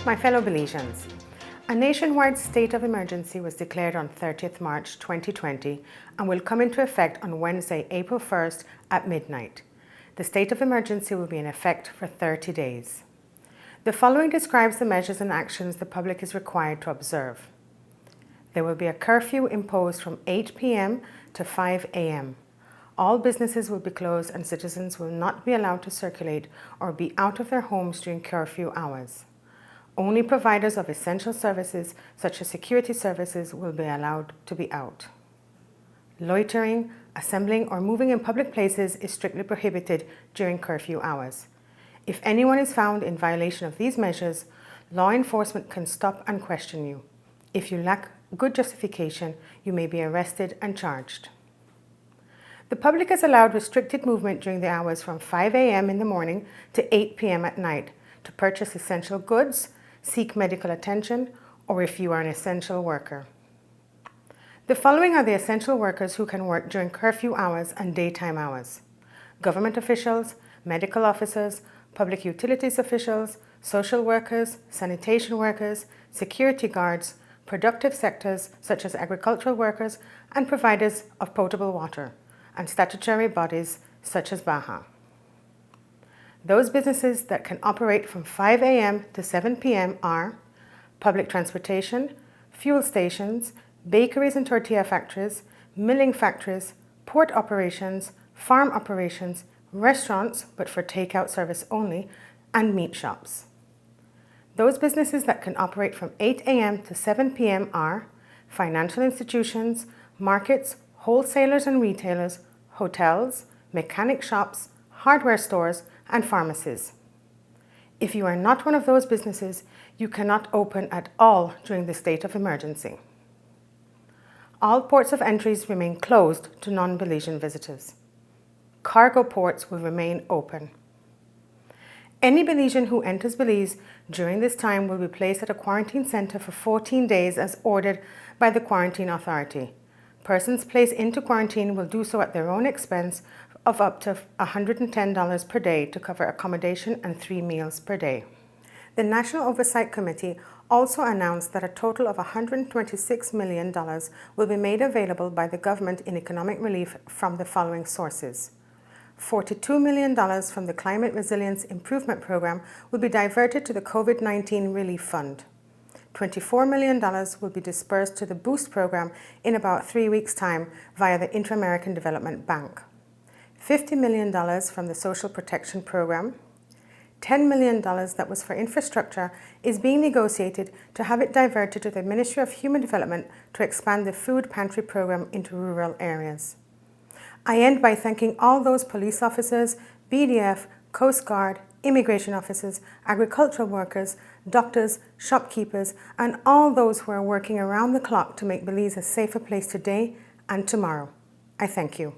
My fellow Belizeans, a nationwide state of emergency was declared on 30th March 2020 and will come into effect on Wednesday, April 1st at midnight. The state of emergency will be in effect for 30 days. The following describes the measures and actions the public is required to observe. There will be a curfew imposed from 8 p.m. to 5 a.m. All businesses will be closed and citizens will not be allowed to circulate or be out of their homes during curfew hours. Only providers of essential services, such as security services, will be allowed to be out. Loitering, assembling, or moving in public places is strictly prohibited during curfew hours. If anyone is found in violation of these measures, law enforcement can stop and question you. If you lack good justification, you may be arrested and charged. The public is allowed restricted movement during the hours from 5 a.m. in the morning to 8 p.m. at night to purchase essential goods, seek medical attention, or if you are an essential worker. The following are the essential workers who can work during curfew hours and daytime hours: government officials, medical officers, public utilities officials, social workers, sanitation workers, security guards, productive sectors such as agricultural workers and providers of potable water, and statutory bodies such as Barrow. Those businesses that can operate from 5 a.m. to 7 p.m. are public transportation, fuel stations, bakeries and tortilla factories, milling factories, port operations, farm operations, restaurants, but for takeout service only, and meat shops. Those businesses that can operate from 8 a.m. to 7 p.m. are financial institutions, markets, wholesalers and retailers, hotels, mechanic shops, hardware stores, and pharmacies. If you are not one of those businesses, you cannot open at all during the state of emergency. All ports of entries remain closed to non-Belizean visitors. Cargo ports will remain open. Any Belizean who enters Belize during this time will be placed at a quarantine center for 14 days as ordered by the quarantine authority. Persons placed into quarantine will do so at their own expense of up to $110 per day to cover accommodation and 3 meals per day. The National Oversight Committee also announced that a total of $126 million will be made available by the government in economic relief from the following sources. $42 million from the Climate Resilience Improvement Program will be diverted to the COVID-19 Relief Fund. $24 million will be dispersed to the Boost program in about 3 weeks' time via the Inter-American Development Bank. $50 million from the Social Protection Program. $10 million that was for infrastructure is being negotiated to have it diverted to the Ministry of Human Development to expand the food pantry program into rural areas. I end by thanking all those police officers, BDF, Coast Guard, immigration officers, agricultural workers, doctors, shopkeepers, and all those who are working around the clock to make Belize a safer place today and tomorrow. I thank you.